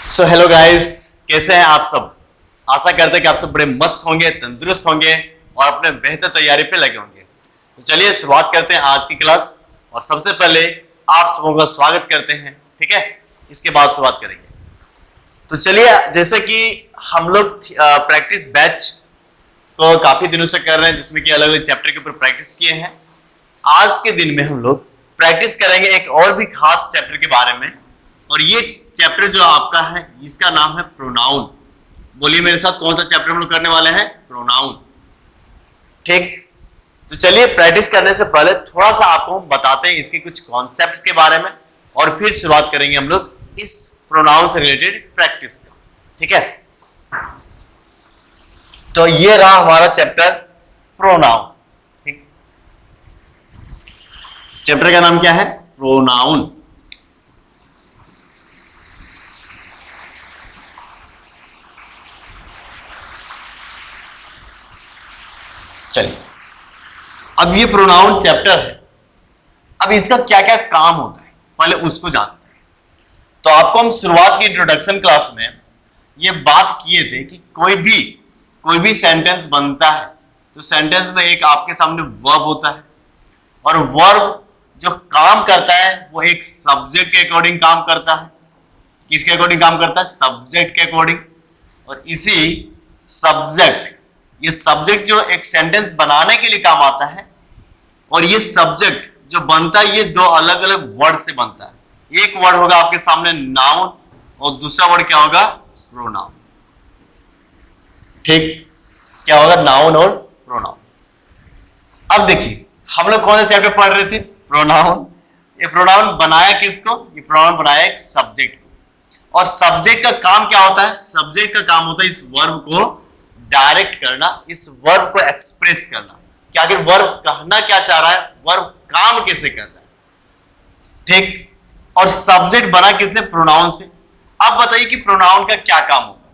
So hello guys, कैसे हैं आप सब। आशा करते हैं कि आप सब बड़े मस्त होंगे, तंदुरुस्त होंगे और अपने बेहतर तैयारी पे लगे होंगे। तो चलिए शुरुआत करते हैं आज की क्लास। और सबसे पहले आप सबों का स्वागत करते हैं, ठीक है। इसके बाद शुरुआत करेंगे। तो चलिए, जैसे कि हम लोग प्रैक्टिस बैच तो काफी दिनों से कर रहे हैं, जिसमें कि अलग अलग चैप्टर के ऊपर प्रैक्टिस किए हैं। आज के दिन में हम लोग प्रैक्टिस करेंगे एक और भी खास चैप्टर के बारे में। और ये चैप्टर जो आपका है, इसका नाम है प्रोनाउन। बोलिए मेरे साथ, कौन सा चैप्टर हम लोग करने वाले हैं? प्रोनाउन, ठीक। तो चलिए, प्रैक्टिस करने से पहले थोड़ा सा आपको हम बताते हैं इसके कुछ कॉन्सेप्ट के बारे में, और फिर शुरुआत करेंगे हम लोग इस प्रोनाउन से रिलेटेड प्रैक्टिस का, ठीक है। तो ये रहा हमारा चैप्टर प्रोनाउन, ठीक। चैप्टर का नाम क्या है? प्रोनाउन। चलिए, अब ये प्रोनाउन चैप्टर है। अब इसका क्या क्या काम होता है, पहले उसको जानते हैं। तो आपको हम शुरुआत की इंट्रोडक्शन क्लास में ये बात किए थे कि कोई भी सेंटेंस बनता है तो सेंटेंस में एक आपके सामने वर्ब होता है, और वर्ब जो काम करता है वो एक सब्जेक्ट के अकॉर्डिंग काम करता है। किसके अकॉर्डिंग काम करता है? सब्जेक्ट के अकॉर्डिंग। और ये सब्जेक्ट जो एक सेंटेंस बनाने के लिए काम आता है, और ये सब्जेक्ट जो बनता है ये दो अलग अलग वर्ड से बनता है। एक वर्ड होगा आपके सामने नाउन, और दूसरा वर्ड क्या होगा? प्रोनाउन, ठीक। क्या होगा? नाउन और प्रोनाउन। अब देखिए, हम लोग कौन सा चैप्टर पढ़ रहे थे? प्रोनाउन। ये प्रोनाउन बनाया किसको? ये प्रोनाउन बनाया एक सब्जेक्ट को। और सब्जेक्ट का काम क्या होता है? सब्जेक्ट का काम होता है इस वर्ब को डायरेक्ट करना, इस वर्ब को एक्सप्रेस करना कि आखिर वर्ब कहना क्या चाह रहा है, वर्ब काम कैसे कर रहा है, ठीक। और सब्जेक्ट बना किससे? प्रोनाउन से। अब बताइए कि प्रोनाउन का क्या काम होगा?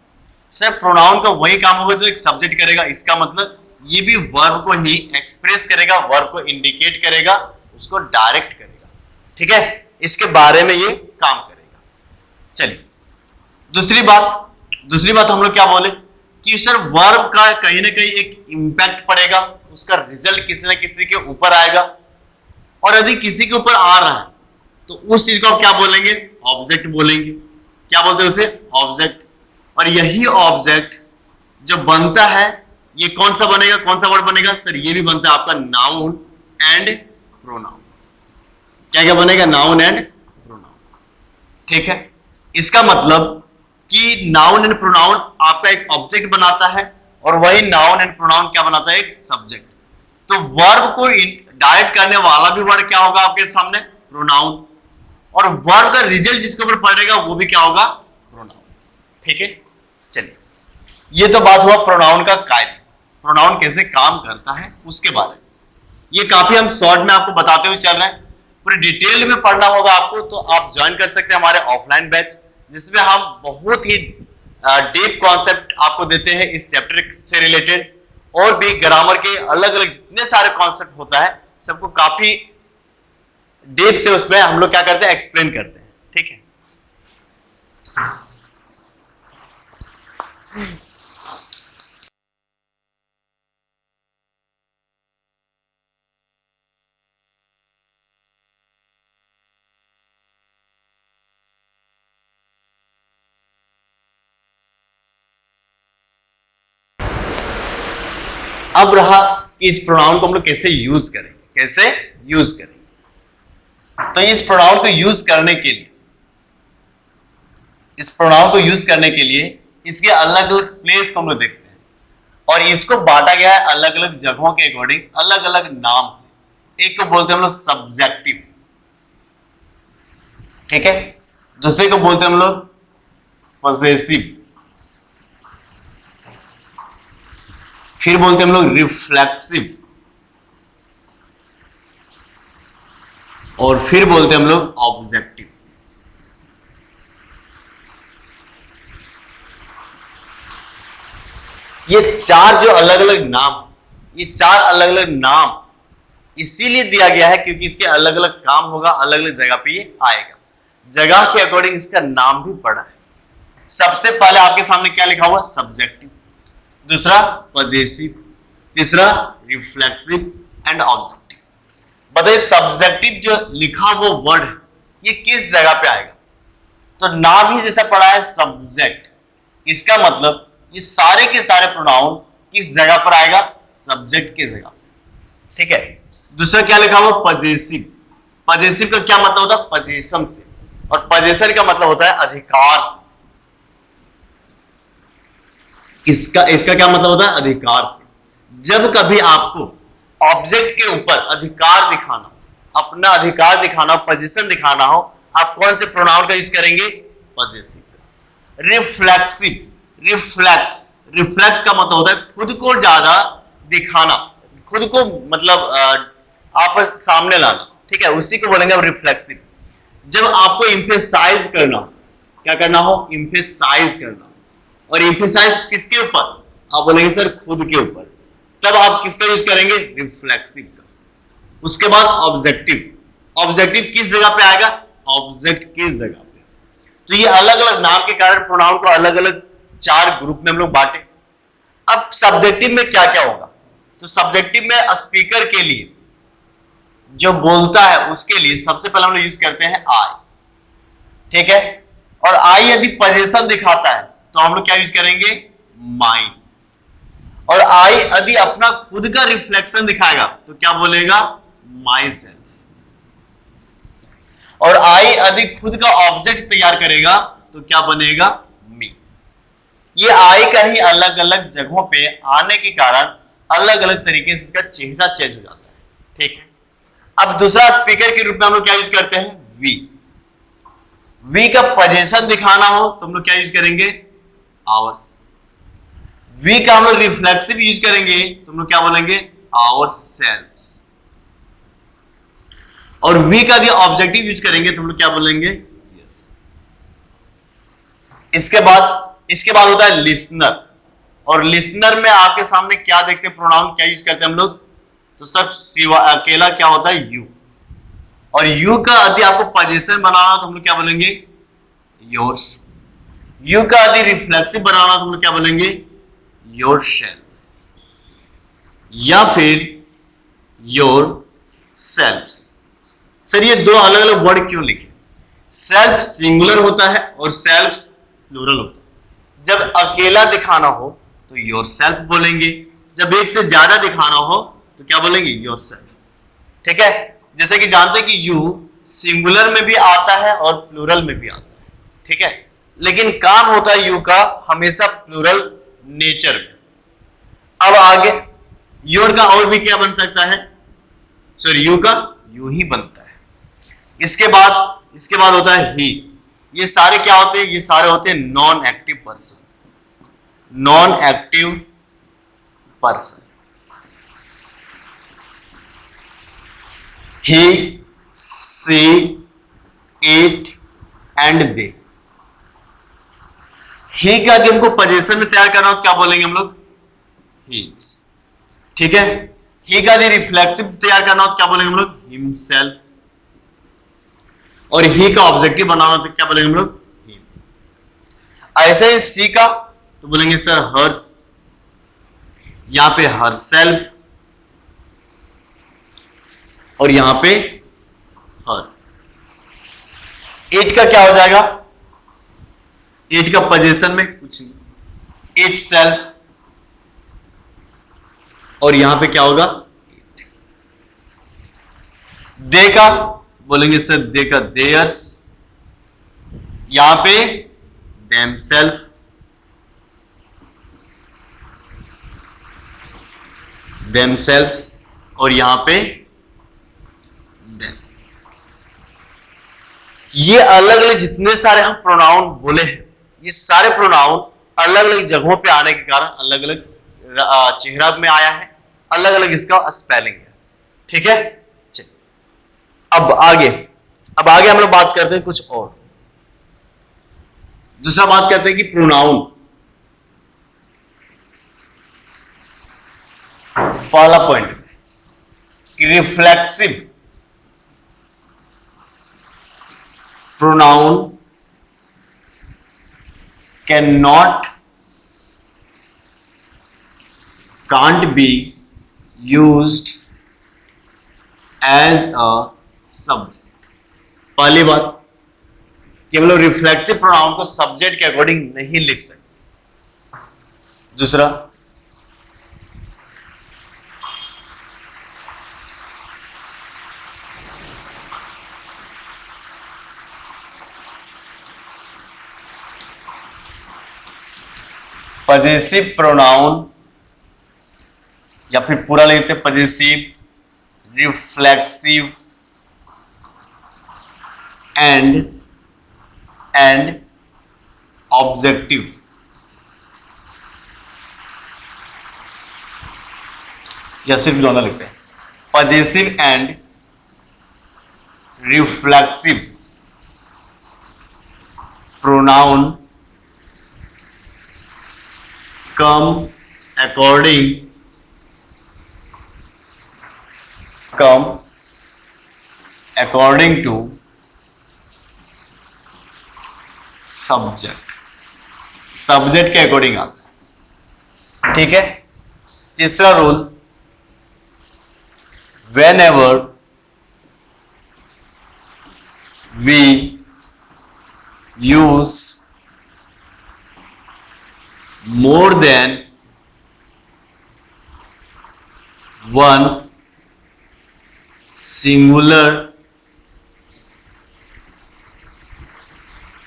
सर, प्रोनाउन का वही काम होगा जो एक सब्जेक्ट करेगा। इसका मतलब ये भी वर्ब को ही एक्सप्रेस करेगा, वर्ब को इंडिकेट करेगा, उसको डायरेक्ट करेगा, ठीक है। इसके बारे में ये काम करेगा। चलिए, दूसरी बात हम लोग क्या बोले कि सर वर्ब का कहीं ना कहीं एक इंपैक्ट पड़ेगा, उसका रिजल्ट किसी ना किसी के ऊपर आएगा। और यदि किसी के ऊपर आ रहा है तो उस चीज को आप क्या बोलेंगे? ऑब्जेक्ट बोलेंगे। क्या बोलते हैं उसे? ऑब्जेक्ट। और यही ऑब्जेक्ट जो बनता है ये कौन सा बनेगा? कौन सा वर्ड बनेगा? सर ये भी बनता है आपका नाउन एंड प्रोनाउन। क्या क्या बनेगा? नाउन एंड प्रोनाउन, ठीक है। इसका मतलब कि नाउन एंड प्रोनाउन आपका एक ऑब्जेक्ट बनाता है, और वही नाउन एंड प्रोनाउन क्या बनाता है? एक सब्जेक्ट। तो वर्ब को डायरेक्ट करने वाला भी वर्ड क्या होगा आपके सामने? प्रोनाउन। और वर्ब का रिजल्ट जिसके ऊपर पड़ेगा वो भी क्या होगा? प्रोनाउन, ठीक है। चलिए, ये तो बात हुआ प्रोनाउन का कायदा, प्रोनाउन कैसे काम करता है उसके बारे में। ये काफी हम शॉर्ट में आपको बताते हुए चल रहे हैं। पूरे डिटेल में पढ़ना होगा आपको तो आप ज्वाइन कर सकते हैं हमारे ऑफलाइन बैच, जिसमें हम बहुत ही डीप कॉन्सेप्ट आपको देते हैं इस चैप्टर से रिलेटेड। और भी ग्रामर के अलग अलग जितने सारे कॉन्सेप्ट होता है सबको काफी डीप से उसमें हम लोग क्या करते हैं? एक्सप्लेन करते हैं, ठीक है। अब रहा कि इस प्रोनाउन को हम लोग कैसे यूज करेंगे। तो इस प्रोनाउन को यूज करने के लिए इसके अलग अलग प्लेस को हम लोग देखते हैं, और इसको बांटा गया है अलग अलग जगहों के अकॉर्डिंग, अलग अलग नाम से। एक को बोलते हैं हम लोग सब्जेक्टिव, ठीक है। दूसरे को बोलते हैं हम लोग पॉसेसिव, फिर बोलते हैं हम लोग रिफ्लेक्सिव, और फिर बोलते हैं हम लोग ऑब्जेक्टिव। ये चार जो अलग अलग नाम इसीलिए दिया गया है क्योंकि इसके अलग अलग काम होगा, अलग अलग जगह पे ये आएगा। जगह के अकॉर्डिंग इसका नाम भी पड़ा है। सबसे पहले आपके सामने क्या लिखा हुआ? सब्जेक्टिव, दूसरा पजेसिव, तीसरा रिफ्लेक्सिव एंड ऑब्जेक्टिव। बताइए सब्जेक्टिव जो लिखा वो वर्ड है ये किस जगह पे आएगा? तो नाम ही जैसा पड़ा है सब्जेक्ट, इसका मतलब ये सारे के सारे प्रोनाउन किस जगह पर आएगा? सब्जेक्ट की जगह। ठीक है। दूसरा क्या लिखा हुआ? पजेसिव। पजेसिव का क्या मतलब होता है? पोजीशन से, और पोजीशन का मतलब होता है अधिकार से। इसका क्या मतलब होता है? अधिकार से। जब कभी आपको ऑब्जेक्ट के ऊपर अधिकार दिखाना, अपना अधिकार दिखाना हो, पोजीशन दिखाना हो, आप कौन से प्रोनाउन का यूज करेंगे? पजेसिव का। रिफ्लेक्सिव, रिफ्लेक्स का मतलब होता है खुद को ज्यादा दिखाना, खुद को मतलब आप सामने लाना। ठीक है, उसी को बोलेंगे रिफ्लेक्सिव। जब आपको इंफेसाइज करना, क्या करना हो? इंफेसाइज करना। और इंफेसाइज किसके ऊपर? आप बोलेंगे सर खुद के ऊपर, तब आप किसका यूज करेंगे? रिफ्लेक्सिव का। उसके बाद ऑब्जेक्टिव। ऑब्जेक्टिव किस जगह पे आएगा? ऑब्जेक्ट की जगह पे। तो ये अलग अलग नाम के कारण प्रोनाउन को अलग अलग 4 ग्रुप में हम लोग बांटे। अब सब्जेक्टिव में क्या क्या होगा? तो सब्जेक्टिव में स्पीकर के लिए, जो बोलता है उसके लिए सबसे पहले हम लोग यूज करते हैं आई। ठीक है। और आई यदि पोजीशन दिखाता है तो हम लोग क्या यूज करेंगे? माइंड। और आई यदि अपना खुद का रिफ्लेक्शन दिखाएगा तो क्या बोलेगा? My self. और आई यदि खुद का ऑब्जेक्ट तैयार करेगा तो क्या बनेगा? मी। ये आई का ही अलग अलग जगहों पे आने के कारण अलग अलग तरीके से इसका चेहरा चेंज हो जाता है। ठीक है। अब दूसरा स्पीकर के रूप में हम लोग क्या यूज करते हैं? वी। वी का पोजीशन दिखाना हो तो हम लोग क्या यूज करेंगे? आवर्स। वी का हम लोग रिफ्लेक्सिव यूज करेंगे तो हम लोग क्या बोलेंगे? Our selves. और वी का यदि ऑब्जेक्टिव यूज करेंगे तो हम लोग क्या बोलेंगे? यस। इसके बाद होता है लिसनर। और लिसनर में आपके सामने क्या देखते हैं? प्रोनाउन क्या यूज करते हैं हम लोग? तो सब सिवा अकेला क्या होता है? यू। और यू का यदि आपको पोजीशन बनाना तो हम लोग क्या बोलेंगे? योर्स। यू का यदि रिफ्लेक्सिव बनाना तो हम लोग क्या बोलेंगे? योर सेल्फ, या फिर योर सेल्फ्स। सर ये दो अलग अलग वर्ड क्यों लिखे? सेल्फ सिंगुलर होता है और सेल्फ प्लूरल होता है। जब अकेला दिखाना हो तो योर सेल्फ बोलेंगे, जब एक से ज्यादा दिखाना हो तो क्या बोलेंगे? Your self. ठीक है। जैसे कि जानते हैं कि यू सिंगुलर में भी आता है और प्लूरल में भी आता है। ठीक है। लेकिन काम होता है यू का हमेशा प्लूरल नेचर में। अब आगे योर का और भी क्या बन सकता है? सॉरी यू का यू ही बनता है। इसके बाद होता है ही। ये सारे क्या होते हैं? ये सारे होते हैं non active person. Non active person. he, she, it and they। he का यदि हमको पोजीशन में तैयार करना हो तो क्या बोलेंगे हम लोग? his। ठीक है। he का यदि रिफ्लेक्सिव तैयार करना हो तो क्या बोलेंगे हम लोग? himself। और he का ऑब्जेक्टिव बनाना हो तो क्या बोलेंगे हम लोग? him। ऐसे ही she का तो बोलेंगे सर hers, यहां पे herself, और यहां पे हर। इट का क्या हो जाएगा? इट का पोजीशन में कुछ नहीं, इट सेल्फ। और यहां पे क्या होगा? इट। दे का बोलेंगे सर दे का देयर्स, यहां पे देम सेल्फ। देम सेल्फ्स, और यहां पे ये अलग अलग जितने सारे हम प्रोनाउन बोले हैं, ये सारे प्रोनाउन अलग अलग जगहों पे आने के कारण अलग अलग चेहरा में आया है, अलग अलग इसका स्पेलिंग है। ठीक है। चलिए अब आगे हम लोग बात करते हैं कुछ और। दूसरा बात करते हैं कि प्रोनाउन। पहला पॉइंट कि reflexive pronoun can not, can't be used as a subject. पहली बात कि हम लोग रिफ्लेक्सिव प्रोनाउन को सब्जेक्ट के अकॉर्डिंग नहीं लिख सकते। दूसरा, पजेसिव प्रोनाउन या फिर पूरा लिखते हैं पजेसिव, रिफ्लेक्सिव एंड ऑब्जेक्टिव। या सिर्फ दोनों लिखते हैं, possessive and reflexive pronoun come according to subject के अकॉर्डिंग आता है। ठीक है। तीसरा rule, whenever we use more than one singular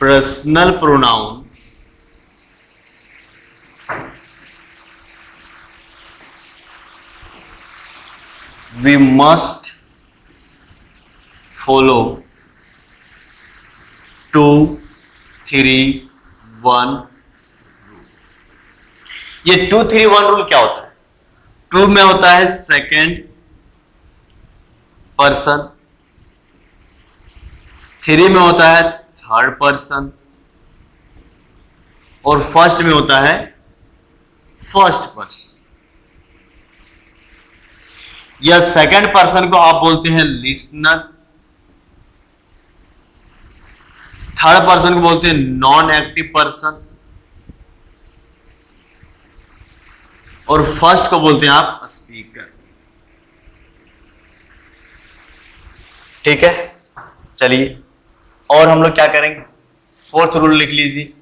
personal pronoun, we must follow 2, 3, 1। ये 2, 3, 1 रूल क्या होता है? 2 में होता है सेकेंड पर्सन, 3 में होता है थर्ड पर्सन, और फर्स्ट में होता है फर्स्ट पर्सन। या सेकेंड पर्सन को आप बोलते हैं लिसनर, थर्ड पर्सन को बोलते हैं नॉन एक्टिव पर्सन, और फर्स्ट को बोलते हैं आप स्पीकर। ठीक है, चलिए और हम लोग क्या करेंगे, फोर्थ रूल लिख लीजिए।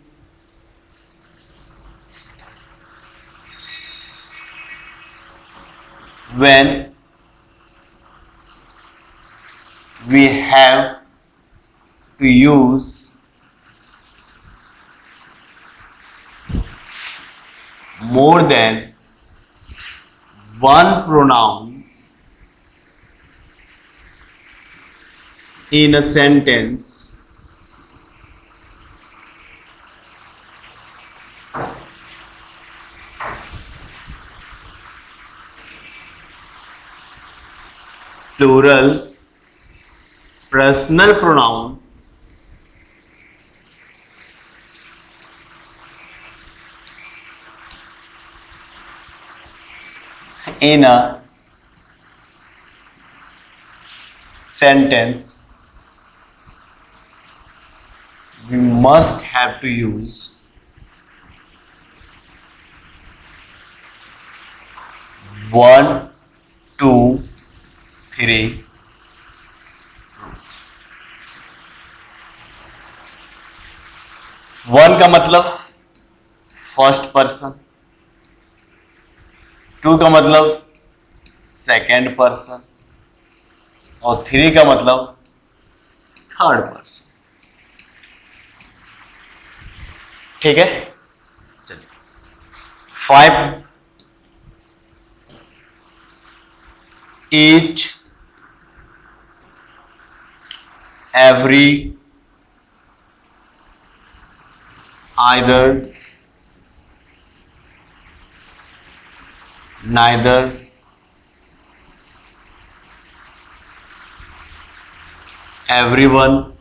When we have to use more than one pronouns in a sentence, plural personal pronoun in a sentence, we must have to use one, two, three rules। One का मतलब फर्स्ट पर्सन, टू का मतलब second person, और three का मतलब third person. ठीक है, चलिए 5 each, every, either, neither, everyone,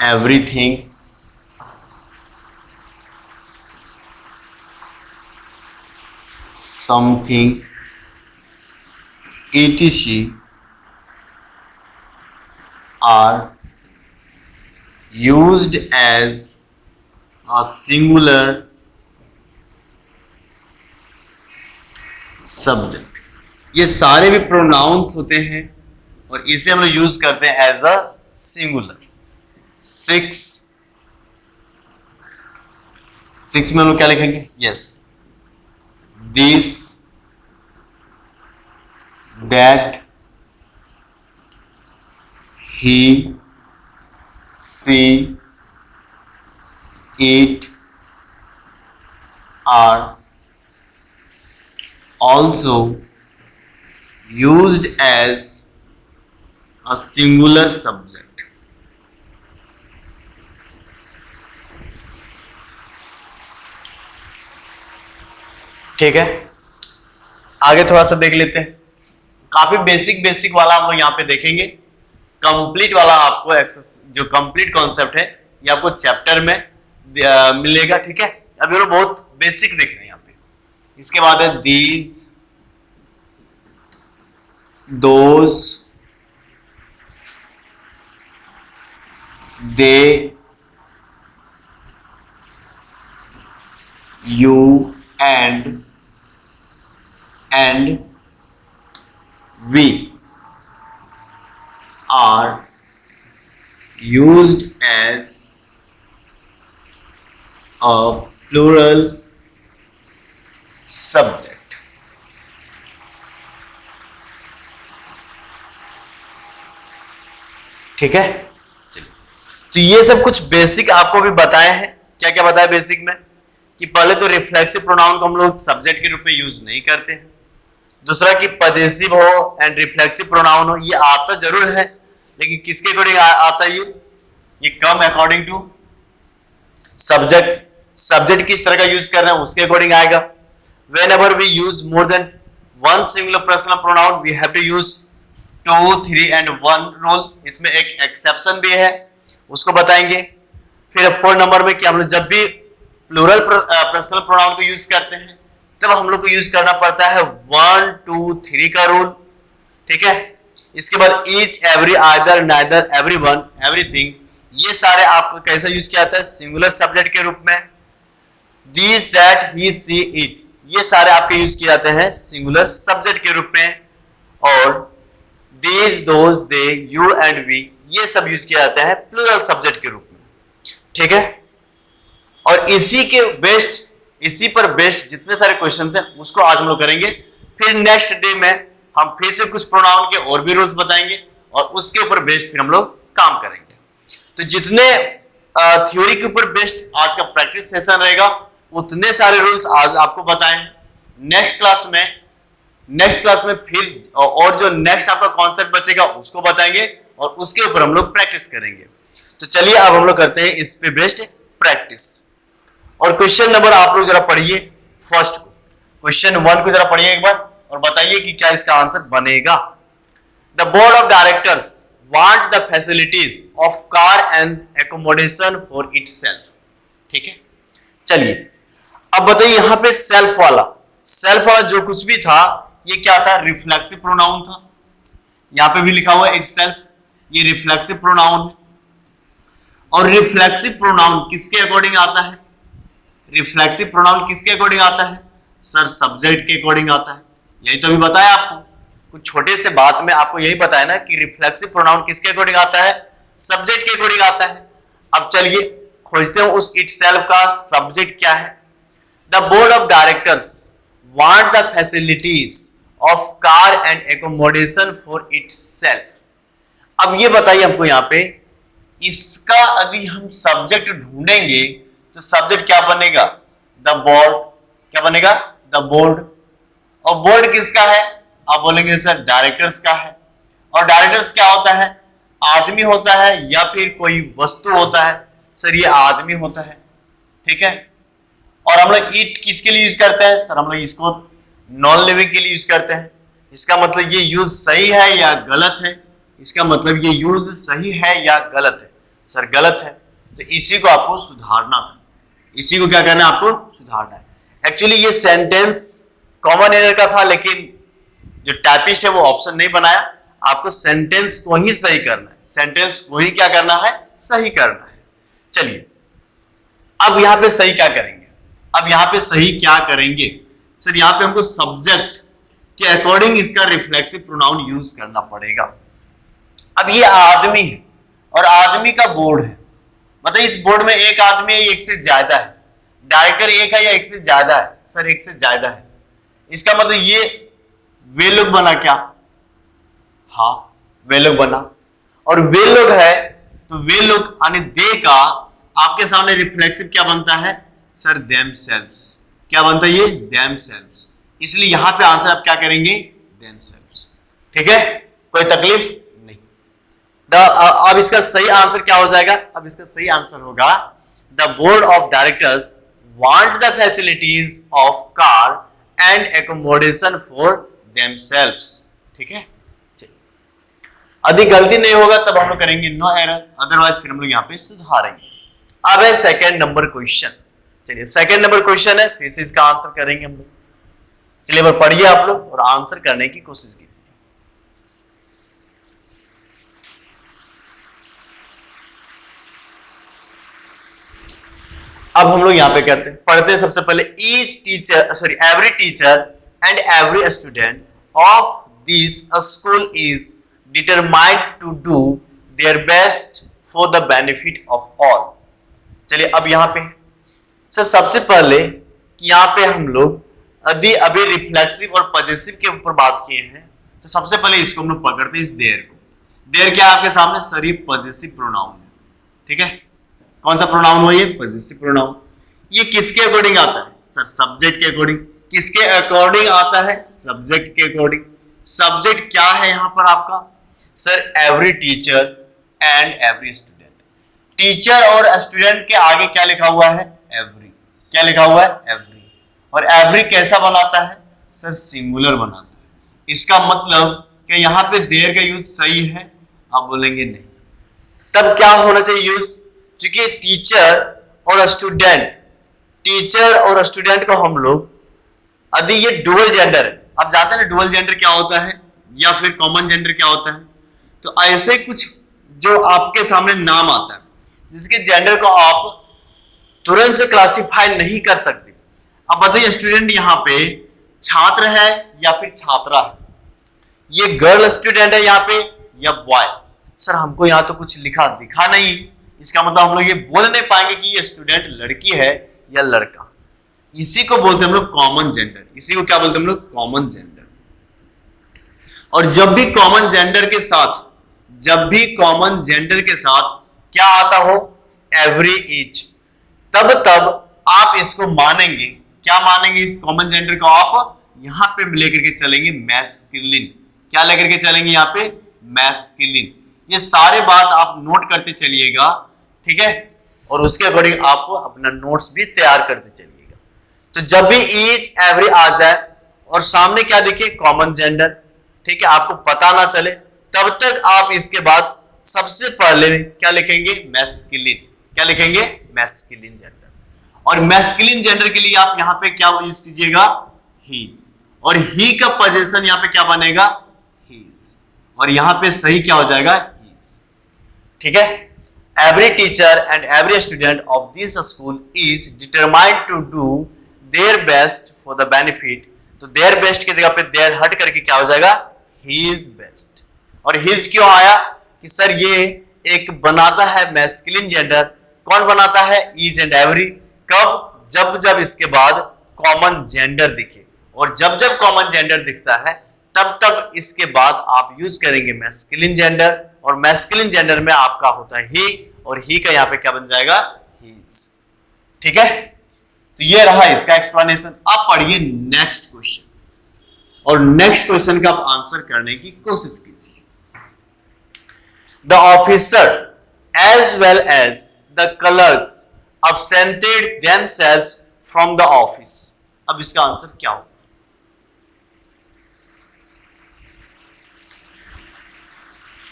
everything, something, etc, are used as a singular subject। ये सारे भी प्रोनाउंस होते हैं और इसे हम लोग यूज करते हैं एज अ सिंगुलर। सिक्स में हम लोग क्या लिखेंगे? Yes, this, that, he, she, it are also used as a singular subject। ठीक है, आगे थोड़ा सा देख लेते हैं। काफी बेसिक वाला हम लोग यहाँ पे देखेंगे। कंप्लीट वाला आपको एक्सेस जो कंप्लीट कॉन्सेप्ट है ये आपको चैप्टर में मिलेगा। ठीक है, अभी वो बहुत बेसिक देख रहे हैं यहाँ पे। इसके बाद है these, those, they, you and we are used as a plural subject। ठीक है, चलिए, तो ये सब कुछ बेसिक आपको भी बताया है। क्या क्या बताया बेसिक में? कि पहले तो रिफ्लेक्सिव प्रोनाउन को हम लोग सब्जेक्ट के रूप में यूज नहीं करते हैं। दूसरा कि पजेसिव हो एंड रिफ्लेक्सिव प्रोनाउन हो, ये आता जरूर है लेकिन किसके अकॉर्डिंग आता है? ये कम अकॉर्डिंग टू सब्जेक्ट किस तरह का यूज कर रहे हैं उसके अकॉर्डिंग आएगा। whenever we use more than one singular personal pronoun we have to use 2, 3 and 1 rule। इसमें एक एक्सेप्शन भी है, उसको बताएंगे। फिर 4 नंबर में कि हम लोग जब भी प्लूरल पर्सनल प्रोनाउन को यूज करते हैं तब हम लोग को यूज करना पड़ता है 1, 2, 3 का रूल। ठीक है, इसके बाद each, every, either, neither, everyone, everything, ये सारे आपको कैसा यूज किया जाता है? सिंगुलर सब्जेक्ट के रूप में। This, that, he, she, it, ये सारे आपके यूज किए जाते हैं सिंगुलर सब्जेक्ट के रूप में। और this, those, they, you and we, ये सब यूज किए जाते हैं प्लूरल सब्जेक्ट के रूप में। ठीक है, और इसी पर बेस्ड जितने सारे क्वेश्चंस हैं उसको आज हम लोग करेंगे। फिर नेक्स्ट डे में हम फिर से कुछ प्रोनाउन के और भी रूल्स बताएंगे और उसके ऊपर बेस्ड फिर हम लोग काम करेंगे। तो जितने थ्योरी के ऊपर बेस्ड आज का प्रैक्टिस सेशन रहेगा उतने सारे रूल्स आज आपको बताएं। नेक्स्ट क्लास में फिर और जो नेक्स्ट आपका कॉन्सेप्ट बचेगा उसको बताएंगे और उसके ऊपर हम लोग प्रैक्टिस करेंगे। तो चलिए अब हम लोग करते हैं इस पे बेस्ड प्रैक्टिस। और क्वेश्चन नंबर आप लोग जरा पढ़िए फर्स्ट को, क्वेश्चन 1 को जरा पढ़िए एक बार और बताइए कि क्या इसका आंसर बनेगा। The board of directors want the facilities of car and accommodation for itself. ठीक है, चलिए अब बताइए यहां पे सेल्फ वाला जो कुछ भी था ये क्या था? रिफ्लेक्सिव प्रोनाउन था। यहां पे भी लिखा हुआ है इटसेल्फ, ये रिफ्लेक्सिव प्रोनाउन है। और रिफ्लेक्सिव प्रोनाउन किसके अकॉर्डिंग आता है? रिफ्लेक्सिव प्रोनाउन किसके अकॉर्डिंग आता है? सर सब्जेक्ट के अकॉर्डिंग आता है। यही तो अभी बताया आपको, कुछ छोटे से बात में आपको यही बताया ना कि रिफ्लेक्सिव प्रोनाउन किसके अकॉर्डिंग आता है? सब्जेक्ट के अकॉर्डिंग आता है। अब चलिए खोजते हैं उस इटसेल्फ का सब्जेक्ट क्या है। The board of directors want the facilities of car and accommodation for itself. अब ये बताइए हमको यहाँ पे, इसका यदि हम सब्जेक्ट ढूंढेंगे तो सब्जेक्ट क्या बनेगा? The board. क्या बनेगा? The board. और बोर्ड किसका है? आप बोलेंगे सर डायरेक्टर्स का है। और डायरेक्टर्स क्या होता है? आदमी होता है या फिर कोई वस्तु होता है? सर ये आदमी होता है। ठीक है, और हम लोग इट किसके लिए यूज करते हैं? सर हम लोग इसको नॉन लिविंग के लिए यूज करते हैं। इसका मतलब ये यूज सही है या गलत है? इसका मतलब ये यूज सही है या गलत है? सर गलत है। तो इसी को आपको सुधारना था। इसी को क्या करना है? आपको सुधारना है। एक्चुअली ये सेंटेंस कॉमन एरर का था लेकिन जो टाइपिस्ट है वो ऑप्शन नहीं बनाया, आपको सेंटेंस को ही सही करना है। सेंटेंस को ही क्या करना है, सही करना है। चलिए अब यहां पे सही क्या करेंगे, अब यहां पे सही क्या करेंगे सर, यहां पे हमको सब्जेक्ट के अकॉर्डिंग इसका रिफ्लेक्सिव प्रोनाउन यूज करना पड़ेगा। अब ये आदमी है और आदमी का बोर्ड है, मतलब इस बोर्ड में एक आदमी है, एक से ज्यादा है, डायरेक्टर एक है या एक से ज्यादा है, सर एक से ज्यादा है। इसका मतलब ये वे लोग बना क्या, हाँ वे लोग बना, और वे लोग है तो वे लोग यानी दे का आपके सामने रिफ्लेक्सिव क्या बनता है सर, देमसेल्व्स। क्या बनता है ये, देमसेल्व्स। इसलिए यहां पे आंसर आप क्या करेंगे, देमसेल्व्स। ठीक है, कोई तकलीफ नहीं। अब इसका सही आंसर क्या हो जाएगा, अब इसका सही आंसर होगा the board of directors want the facilities of car and accommodation for themselves. ठीक है, यदि गलती नहीं होगा तब हम लोग करेंगे नो एरर, अदरवाइज फिर हम लोग यहाँ पे सुधारेंगे। अब है सेकंड नंबर क्वेश्चन। चलिए सेकंड नंबर क्वेश्चन है, फिर से इसका आंसर करेंगे हम लोग। चलिए बार पढ़िए आप लोग और आंसर करने की कोशिश कीजिए। अब हम लोग यहां पे करते हैं, पढ़ते हैं सबसे पहले each teacher sorry every teacher and every student of this school is determined to do their best for the benefit of all. चलिए अब यहां पे सर सबसे पहले यहां पे हम लोग अभी रिफ्लेक्सिव और पजेसिव के ऊपर बात किए हैं, तो सबसे पहले इसको हम लोग पकड़ते हैं, इस देयर को। देयर क्या है आपके सामने सर, ये पजेसिव प्रोनाउन है। ठीक है, कौन सा प्रोनाउन हुआ ये, पजेसिव प्रोनाउन। ये किसके अकॉर्डिंग आता है सर, सब्जेक्ट के अकॉर्डिंग। किसके अकॉर्डिंग आता है, सब्जेक्ट के अकॉर्डिंग। सब्जेक्ट क्या है यहां पर आपका sir, every teacher and every student. Teacher और स्टूडेंट के आगे क्या लिखा हुआ है, एवरी। क्या लिखा हुआ है, एवरी। और एवरी कैसा बनाता है सर, सिंगुलर बनाता है। इसका मतलब कि यहां पे देयर का यूज सही है, आप बोलेंगे नहीं। तब क्या होना चाहिए यूज, क्योंकि टीचर और स्टूडेंट, टीचर और स्टूडेंट को हम लोग यदि ये डुअल जेंडर है, आप जानते हैं ना डुअल जेंडर क्या होता है या फिर कॉमन जेंडर क्या होता है, तो ऐसे कुछ जो आपके सामने नाम आता है जिसके जेंडर को आप तुरंत से क्लासिफाई नहीं कर सकते। अब बताइए स्टूडेंट यहाँ पे छात्र है या फिर छात्रा है, ये गर्ल स्टूडेंट है यहाँ पे या बॉय। सर हमको यहाँ तो कुछ लिखा दिखा नहीं, इसका मतलब हम लोग ये बोल नहीं पाएंगे कि ये स्टूडेंट लड़की है या लड़का। इसी को बोलते हैं हम लोग कॉमन जेंडर। इसी को क्या बोलते हैं हम लोग, कॉमन जेंडर। और जब भी कॉमन जेंडर के साथ, जब भी कॉमन जेंडर के साथ क्या आता हो, एवरी ईच, तब आप इसको मानेंगे, क्या मानेंगे इस कॉमन जेंडर को, आप यहां पे लेकर के चलेंगे मैस्कुलिन। क्या लेकर के चलेंगे यहाँ पे, मैस्कुलिन। ये सारे बात आप नोट करते चलिएगा, ठीक है, और उसके अकॉर्डिंग आप अपना नोट्स भी तैयार करते चलिएगा। तो जब भी ईच एवरी आ जाए और सामने क्या देखिए, कॉमन जेंडर, ठीक है, आपको पता ना चले तब तक आप इसके बाद सबसे पहले क्या लिखेंगे, मैस्कुलिन। क्या लिखेंगे, मैस्कुलिन जेंडर। और मैस्कुलिन जेंडर के लिए आप यहां पे क्या यूज कीजिएगा, ही। और ही का पोजीशन यहां पे क्या बनेगा, हीज। और यहां पे सही क्या हो जाएगा, हीज। ठीक है, every teacher and every student of this school is determined to do their best for the benefit. तो देयर बेस्ट की जगह पे देयर हट करके क्या हो जाएगा, हीज बेस्ट। और हीज क्यों आया कि सर ये एक बनाता है मैस्कुलिन जेंडर। कौन बनाता है, ईच एंड एवरी। कब, जब इसके बाद कॉमन जेंडर दिखे, और जब कॉमन जेंडर दिखता है तब इसके बाद आप यूज करेंगे मैस्कुलिन जेंडर। और मैस्कुलिन जेंडर में आपका होता है ही, और ही का यहाँ पे क्या बन जाएगा, हीज। ठीक है, तो ये रहा इसका एक्सप्लेनेशन। आप पढ़िए नेक्स्ट क्वेश्चन, और नेक्स्ट क्वेश्चन का आप आंसर करने की कोशिश कीजिए। The officer as well as the clerks absented themselves from the office। अब इसका आंसर क्या होगा,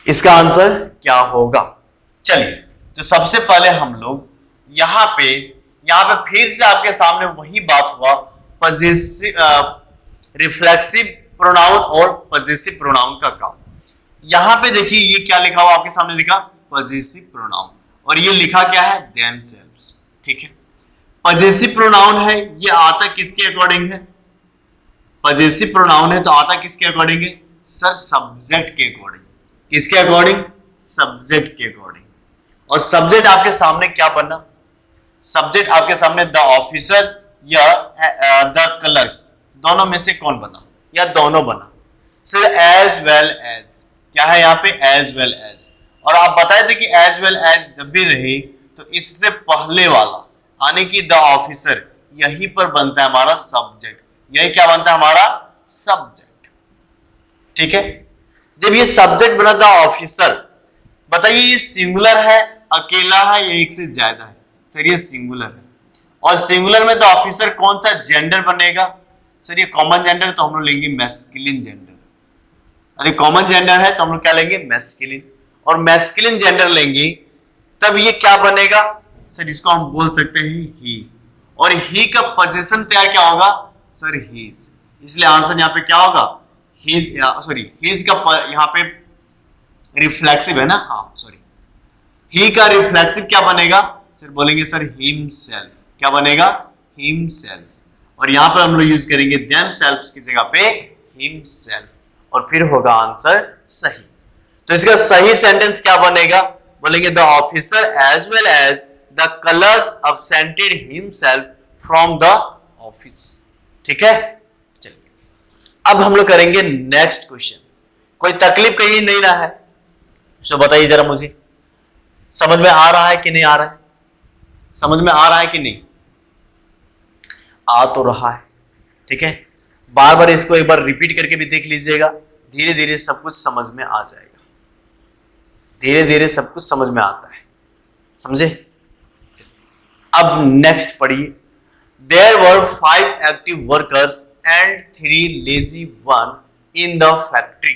इसका आंसर क्या होगा। चलिए तो सबसे पहले हम लोग यहां पे फिर से आपके सामने वही बात हुआ, पजेसिव रिफ्लेक्सिव प्रोनाउन और पजेसिव प्रोनाउन का काम। यहां पे देखिए ये क्या लिखा हुआ आपके सामने, लिखा पजेसिव प्रोनाउन, और ये लिखा क्या है, देमसेल्व्स। ठीक है, पजेसिव प्रोनाउन है, ये आता किसके अकॉर्डिंग है, पजेसिव प्रोनाउन है तो आता किसके अकॉर्डिंग है सर, सब्जेक्ट के अकॉर्डिंग। किसके अकॉर्डिंग, सब्जेक्ट के अकॉर्डिंग। और सब्जेक्ट आपके सामने क्या बना, सब्जेक्ट आपके सामने द ऑफिसर या द क्लर्क्स, दोनों में से कौन बना, या दोनों बना। सर एज वेल एज, क्या है यहाँ पे, एज वेल एज। और आप बताए थे कि एज वेल एज जब भी रहे तो इससे पहले वाला यानी कि द ऑफिसर, यही पर बनता है हमारा सब्जेक्ट, यही क्या बनता है हमारा सब्जेक्ट। ठीक है, जब ये सब्जेक्ट बना द ऑफिसर, बताइए ये सिंगुलर है, अकेला है, या एक से ज्यादा है। सर ये सिंगुलर है, और सिंगुलर में द ऑफिसर कौन सा जेंडर बनेगा, सर ये कॉमन जेंडर, तो हम लोग लेंगे मैस्कुलिन जेंडर। अरे कॉमन जेंडर है तो हम लोग क्या लेंगे, मैस्कुलिन। और मैस्कुलिन जेंडर लेंगे तब ये क्या बनेगा सर, इसको हम बोल सकते हैं ही। और ही का पोजीशन तैयार क्या होगा सर, हीज। इसलिए आंसर यहाँ पे क्या होगा, हीज, सॉरी हीज का यहाँ पे रिफ्लेक्सिव है ना, हाँ सॉरी, ही का रिफ्लेक्सिव क्या बनेगा सर, बोलेंगे सर हिमसेल्फ। क्या बनेगा, हिमसेल्फ। और यहां पर हम लोग यूज करेंगे देमसेल्व्स की जगह पे हिमसेल्फ, और फिर होगा आंसर सही। तो इसका सही सेंटेंस क्या बनेगा, बोलेंगे the officer as well as the clerks absented himself from the office. ठीक है, चलिए अब हम लोग करेंगे नेक्स्ट क्वेश्चन। कोई तकलीफ कहीं नहीं रहा है, तो बताइए जरा मुझे, समझ में आ रहा है कि नहीं आ रहा है, समझ में आ रहा है कि नहीं, आ तो रहा है। ठीक है, बार बार इसको एक बार रिपीट करके भी देख लीजिएगा, धीरे धीरे सब कुछ समझ में आ जाएगा, धीरे धीरे सब कुछ समझ में आता है, समझे। अब नेक्स्ट पढ़िए, there were 5 active workers and 3 lazy one in the factory,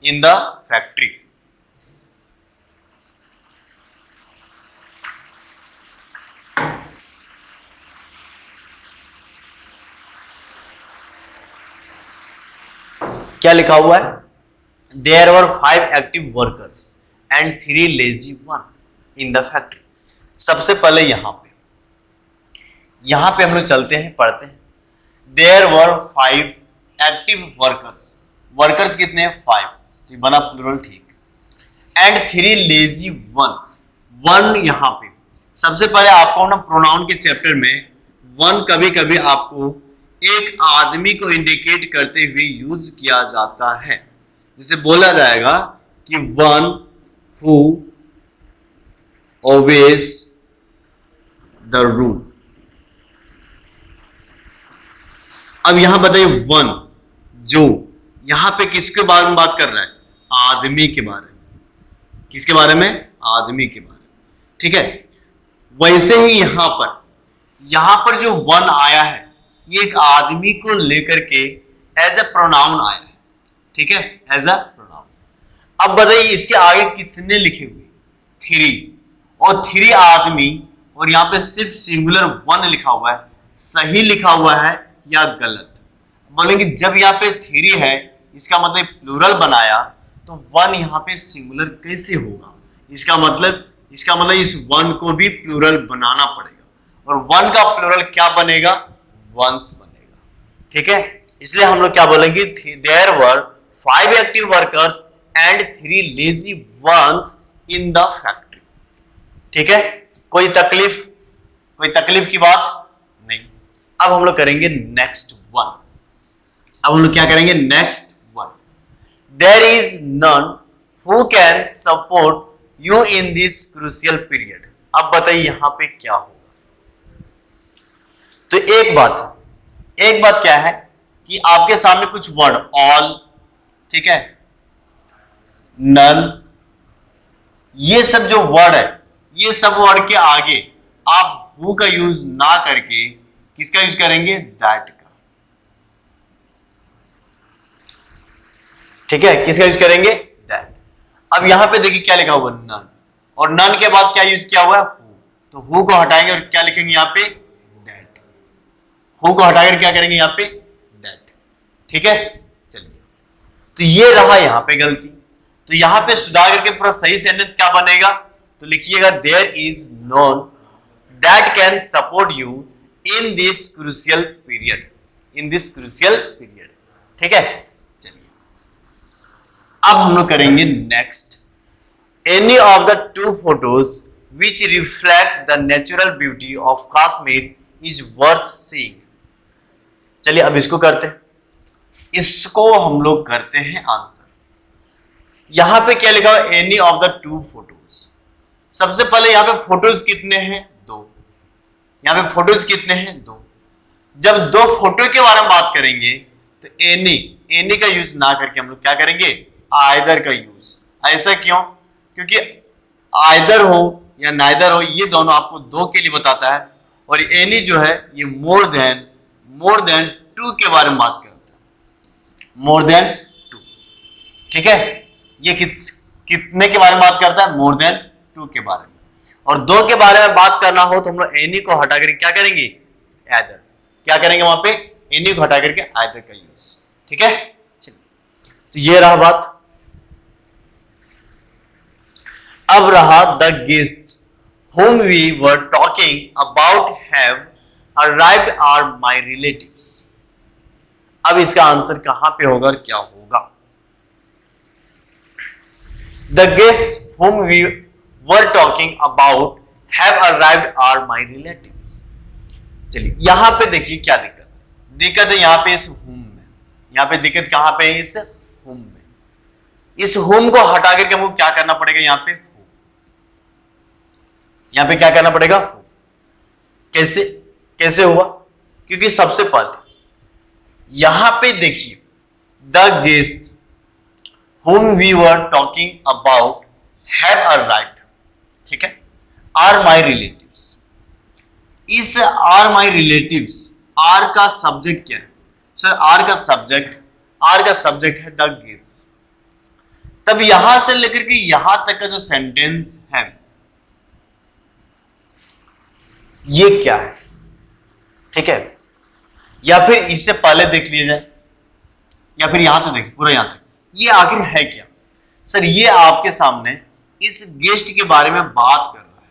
in the factory. क्या लिखा हुआ है, there were 5 active workers and 3 lazy one in the factory. सबसे पहले यहां पे हम लोग चलते हैं, पढ़ते हैं। There were 5 active workers, workers कितने हैं 5, तो बना प्लूरल ठीक। एंड 3 लेजी वन, वन यहां पे सबसे पहले आपको ना प्रोनाउन के चैप्टर में वन कभी कभी आपको एक आदमी को इंडिकेट करते हुए यूज किया जाता है, जिसे बोला जाएगा कि one who obeys the rule. अब यहां बताइए वन, जो यहां पे किसके बारे में बात कर रहा है, आदमी के बारे में। किसके बारे में, आदमी के बारे में। ठीक है, वैसे ही यहां पर जो वन आया है ये एक आदमी को लेकर के एज ए प्रोनाउन आया है। ठीक है, एज अ प्रोनाउन। अब बताइए इसके आगे कितने लिखे हुए, 3, और 3 आदमी, और यहां पे सिर्फ सिंगुलर वन लिखा हुआ है, सही लिखा हुआ है या गलत। बोलेंगे जब यहाँ पे 3 है इसका मतलब प्लूरल बनाया, तो वन यहाँ पे सिंगुलर कैसे होगा, इसका मतलब इस वन को भी प्लूरल बनाना पड़ेगा, और वन का प्लूरल क्या बनेगा, वंस बनेगा। ठीक है, इसलिए हम लोग क्या बोलेंगे, there were 5 active workers and 3 lazy ones in the factory. ठीक है, कोई तकलीफ की बात नहीं। अब हम लोग करेंगे नेक्स्ट वन। अब हम लोग क्या करेंगे, next one. There is none who can support you in this crucial period. अब बताइए यहां पे क्या होगा। तो एक बात क्या है कि आपके सामने कुछ वर्ड ऑल, ठीक है, नन, ये सब जो वर्ड है, ये सब वर्ड के आगे आप हु का यूज ना करके किसका यूज करेंगे, दैट का। ठीक है, किसका यूज करेंगे, दैट। अब यहां पे देखिए क्या लिखा हुआ, नन, और नन के बाद क्या यूज किया हुआ है, हु। तो हु को हटाएंगे और क्या लिखेंगे यहां पे, दैट। हु को हटाकर क्या करेंगे यहां पे, दैट। ठीक है, चलिए, तो ये रहा यहां पे गलती। तो यहां पे सुधार करके पूरा सही सेंटेंस क्या बनेगा, तो लिखिएगा there is none that can support you in this crucial period, in this crucial period. ठीक है, चलिए अब हम लोग करेंगे next, any of the two photos which reflect the natural beauty of Kashmir is worth seeing. चलिए अब इसको करते हैं, इसको हम लोग करते हैं आंसर। यहां पे क्या लिखा हुआ, any of the two photos. सबसे पहले यहां पे फोटोज कितने हैं, दो। यहां पे फोटोज कितने हैं, दो। जब दो फोटो के बारे में बात करेंगे तो एनी का यूज ना करके हम लोग क्या करेंगे, आइदर का यूज। ऐसा क्यों, क्योंकि आइदर हो या नाइदर हो, ये दोनों आपको दो के लिए बताता है, और एनी जो है ये मोर देन टू के बारे में बात करता है, मोर देन टू। ठीक है, ये कितने के बारे में बात करता है, मोर देन टू के बारे में। और दो के बारे में बात करना हो तो हम लोग एनी को हटा करके क्या करेंगे, आइदर। क्या करेंगे वहां पे, एनी को हटा करके आइदर का यूज। ठीक है, चलिए तो ये रहा बात। अब रहा the guests whom we were talking about have arrived are my relatives। अब इसका आंसर कहां पे होगा और क्या होगा, the guests whom we were talking about have arrived are my relatives। चलिए यहां पे देखिए क्या दिक्कत है यहां पे इस whom में, यहां पे दिक्कत कहां पे है, इस whom में। इस whom को हटा करके हमको क्या करना पड़ेगा, यहां पे क्या करना पड़ेगा, कैसे हुआ, क्योंकि सबसे पहले यहां पे देखिए the guest whom we were talking about have arrived, ठीक है, are my relatives। इस are my relatives, आर का सब्जेक्ट क्या है सर, आर का सब्जेक्ट है द गेस्ट। तब यहां से लेकर के यहां तक का जो सेंटेंस है ये क्या है, ठीक है, या फिर इससे पहले देख लिया जाए, या फिर यहां तक देखिए पूरा यहां तक, ये आखिर है क्या सर, ये आपके सामने इस गेस्ट के बारे में बात कर रहा है,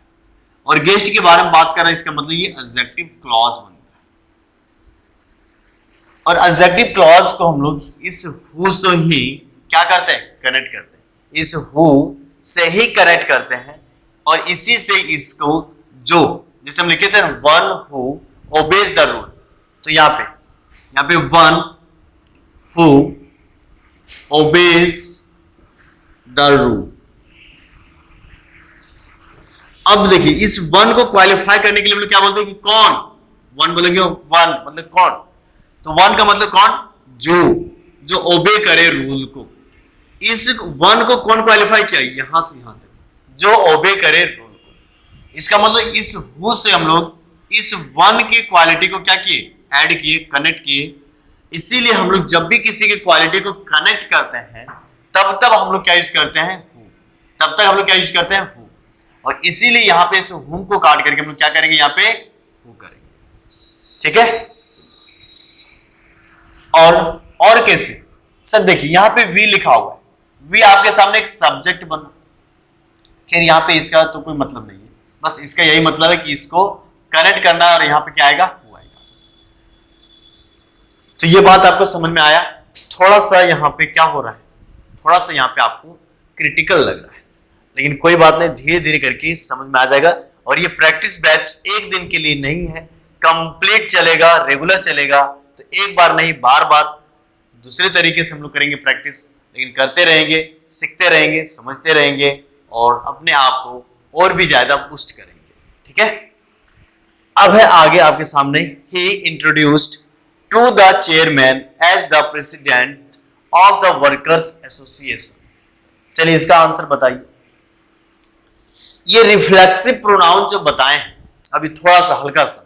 और गेस्ट के बारे में बात कर रहा है इसका मतलब ये एडजेक्टिव क्लॉज बनता है। और एडजेक्टिव क्लॉज को हम लोग इस हु से ही क्या करते हैं, कनेक्ट करते हैं, इस हु से ही कनेक्ट करते हैं, और इसी से इसको जो जैसे हम लिखे थे one who obeys the rule, तो यहां पे one who obeys the rule. अब देखिए इस वन को क्वालिफाई करने के लिए हम लोग क्या बोलते हैं कि कौन, वन बोलेंगे वन मतलब कौन, तो वन का मतलब कौन, जो ओबे करे रूल को। इस वन को कौन क्वालिफाई किया, यहां से यहां तक, जो ओबे करे रूल को। इसका मतलब इस हु से हम लोग इस वन की क्वालिटी को क्या किए, ऐड किए, कनेक्ट किए। इसीलिए हम लोग जब भी किसी की क्वालिटी को कनेक्ट करते हैं तब हम लोग क्या यूज करते हैं, हु। तब तक हम लोग क्या यूज करते हैं, हु। और इसीलिए यहां पे इस हुम को काट करके हम लोग क्या करेंगे, यहां पे हु करेंगे। ठीक है, और कैसे सर, देखिए यहां पे वी लिखा हुआ है, वी आपके सामने एक सब्जेक्ट बना, खैर यहां पे इसका तो कोई मतलब नहीं है, बस इसका यही मतलब है कि इसको कनेक्ट करना, और यहां पे क्या आएगा, हु आएगा। तो ये बात आपको समझ में आया। थोड़ा सा यहां पे क्या हो रहा है, थोड़ा सा यहां पे आपको क्रिटिकल लग रहा है, लेकिन कोई बात नहीं, धीरे धीरे करके समझ में आ जाएगा। और ये प्रैक्टिस बैच एक दिन के लिए नहीं है, कंप्लीट चलेगा, रेगुलर चलेगा। तो एक बार नहीं, बार बार दूसरे तरीके से हम लोग करेंगे प्रैक्टिस, लेकिन करते रहेंगे, सीखते रहेंगे, समझते रहेंगे, और अपने आप को और भी ज्यादा पुष्ट करेंगे। ठीक है, अब है आगे आपके सामने, he introduced to the chairman as the president of the workers association. चलिए इसका आंसर बताइए। ये रिफ्लेक्सिव प्रोनाउन जो बताए हैं अभी, थोड़ा सा हल्का सा,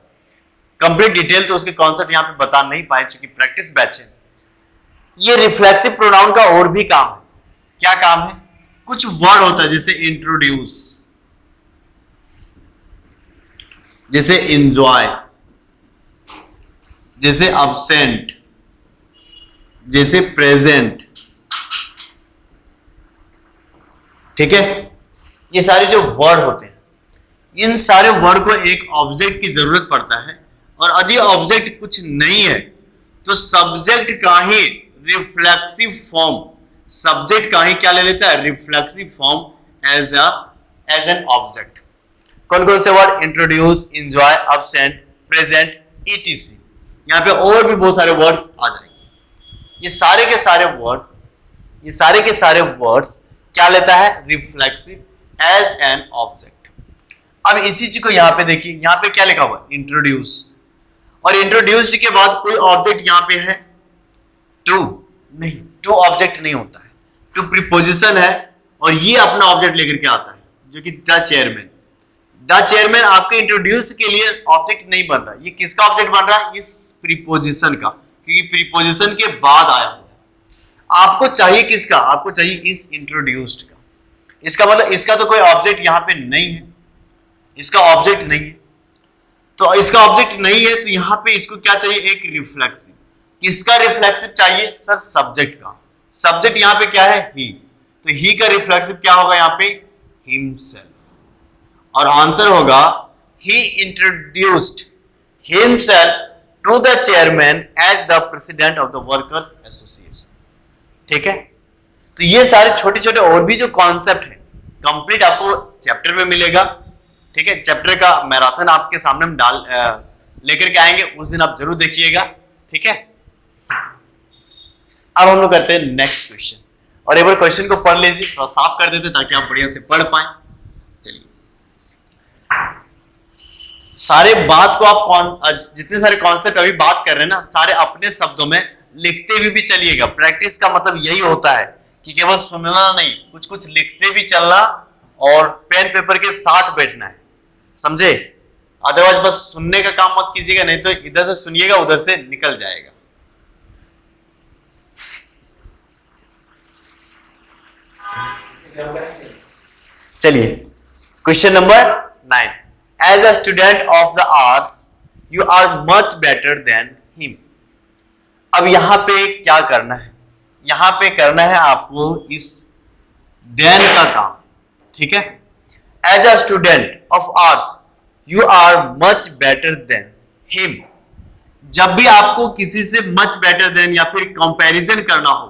कंप्लीट डिटेल तो उसके कॉन्सेप्ट यहां पे बता नहीं पाए क्योंकि प्रैक्टिस बैच है। ये रिफ्लेक्सिव प्रोनाउन का और भी काम है। क्या काम है, कुछ वर्ड होता है जैसे इंट्रोड्यूस, जैसे एंजॉय, जैसे अब्सेंट, जैसे प्रेजेंट, ठीक है। ये सारे जो वर्ड होते हैं, इन सारे वर्ड को एक ऑब्जेक्ट की जरूरत पड़ता है, और यदि ऑब्जेक्ट कुछ नहीं है तो सब्जेक्ट का ही रिफ्लेक्सिव फॉर्म, सब्जेक्ट का ही क्या ले लेता है, reflexive form as an object. कौन कौन से word, introduce, enjoy, absent, present, etc. यहाँ पे और भी बहुत सारे वर्ड्स आ जाएंगे। ये सारे के सारे वर्ड, ये सारे के सारे वर्ड्स क्या लेता है, रिफ्लेक्सिव एज एन ऑब्जेक्ट। अब इसी चीज को यहां पे देखिए, यहां पे क्या लिखा हुआ, इंट्रोड्यूस, और इंट्रोड्यूस्ड के बाद कोई ऑब्जेक्ट यहां पे है, टू नहीं, टू ऑब्जेक्ट नहीं होता है, टू प्रीपोजिशन है, और ये अपना ऑब्जेक्ट लेकर के आता है जो कि द चेयरमैन। द चेयरमैन आपके इंट्रोड्यूस के लिए ऑब्जेक्ट नहीं बन रहा, ये किसका ऑब्जेक्ट बन रहा है, इस प्रीपोजिशन का, क्योंकि प्रीपोजिशन के बाद आया हुआ है। आपको चाहिए किसका, आपको चाहिए इस इंट्रोड्यूस्ड का। इसका मतलब इसका तो कोई ऑब्जेक्ट यहां पे नहीं है, इसका ऑब्जेक्ट नहीं है, तो इसका ऑब्जेक्ट नहीं है, तो यहां पे इसको क्या चाहिए, एक रिफ्लेक्सिव। किसका रिफ्लेक्सिव चाहिए सर, सब्जेक्ट का। सब्जेक्ट यहां पे क्या है, ही, तो ही का रिफ्लेक्सिव क्या होगा यहां पे, हिमसेल्फ, और आंसर होगा he introduced himself to the chairman as the president of the workers association. ठीक है। तो ये सारे छोटे छोटे और भी जो कॉन्सेप्ट है कंप्लीट आपको चैप्टर में मिलेगा। ठीक है, चैप्टर का मैराथन आपके सामने हम डाल लेकर के आएंगे, उस दिन आप जरूर देखिएगा। ठीक है। अब हम लोग करते हैं नेक्स्ट क्वेश्चन, और एक बार क्वेश्चन को पढ़ लीजिए, थोड़ा साफ कर देते ताकि आप बढ़िया से पढ़ पाए। चलिए, सारे बात को आप जितने सारे कॉन्सेप्ट अभी बात कर रहे हैं ना, सारे अपने शब्दों में लिखते हुए भी चलिएगा। प्रैक्टिस का मतलब यही होता है कि केवल सुनना नहीं, कुछ कुछ लिखते भी चलना, और पेन पेपर के साथ बैठना है, समझे। अदरवाइज बस सुनने का काम मत कीजिएगा, नहीं तो इधर से सुनिएगा उधर से निकल जाएगा। चलिए, question number 9, as a student of the arts you are much better than him. अब यहां पे क्या करना है, यहां पे करना है आपको इस देन का काम। ठीक है, as a student of arts you are much better than him. जब भी आपको किसी से मच बेटर देन या फिर कंपैरिजन करना हो,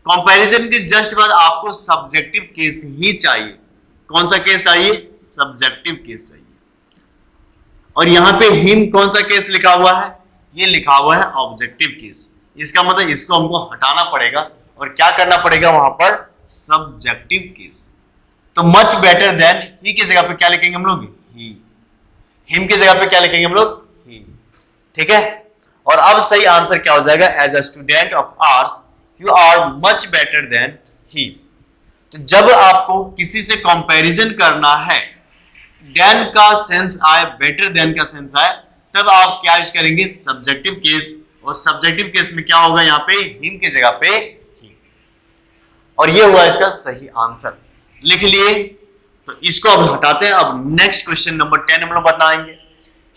कंपैरिजन के जस्ट बाद आपको सब्जेक्टिव केस ही चाहिए। कौन सा केस चाहिए, सब्जेक्टिव केस चाहिए। और यहां पे हिम कौन सा केस लिखा हुआ है, ये लिखा हुआ है ऑब्जेक्टिव केस। इसका मतलब इसको हमको हटाना पड़ेगा और क्या करना पड़ेगा वहां पर, सब्जेक्टिव केस। तो मच बेटर देन ही की जगह पे क्या लिखेंगे हम लोग, ही। हिम की जगह पे क्या लिखेंगे हम लोग, ही। ठीक है। और अब सही आंसर क्या हो जाएगा, as a student of arts you are much better than he. तो जब आपको किसी से कंपैरिजन करना है, देन का सेंस आए, बेटर देन का सेंस आए, तब आप क्या यूज करेंगे, सब्जेक्टिव केस। और सब्जेक्टिव केस में क्या होगा, यहाँ पे हिम की जगह पे ही। और ये हुआ इसका सही आंसर, लिख लिए। तो इसको अब हटाते हैं। अब नेक्स्ट क्वेश्चन नंबर 10 हम लोग बताएंगे।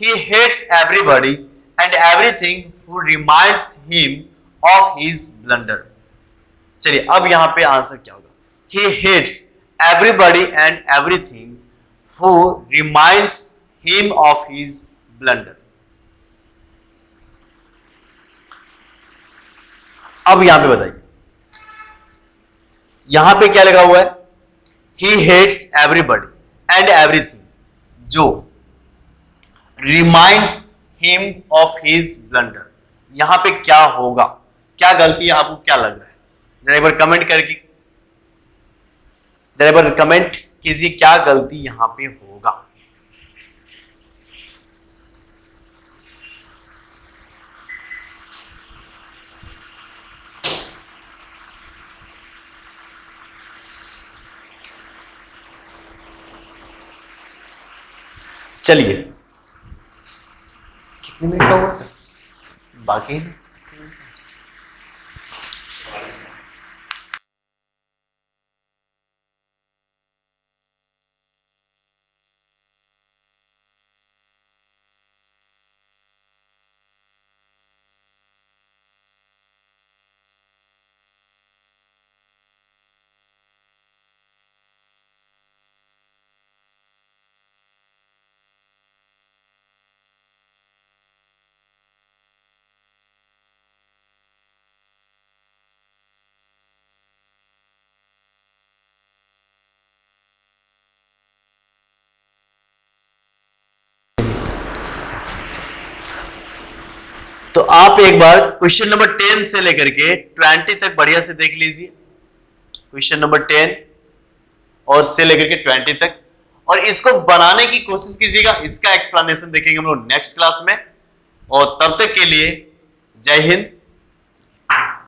He hates everybody and everything who reminds him of his blunder. चलिए, अब यहां पे आंसर क्या होगा, he hates everybody and everything who reminds him of his blunder. अब यहां पे बताइए, यहां पे क्या लगा हुआ है, he hates everybody and everything जो reminds him of his blunder. यहां पे क्या होगा, क्या गलती है, आपको क्या लग रहा है, जरा एक बार कमेंट करके, जरा एक बार कमेंट कीजिए क्या गलती यहां पे होगा। चलिए, कितने मिनट का हुआ सर, बाकी है? तो आप एक बार क्वेश्चन नंबर 10 से लेकर के 20 तक बढ़िया से देख लीजिए। क्वेश्चन नंबर 10 और से लेकर के 20 तक, और इसको बनाने की कोशिश कीजिएगा। इसका एक्सप्लेनेशन देखेंगे हम लोग नेक्स्ट क्लास में। और तब तक के लिए जय हिंद,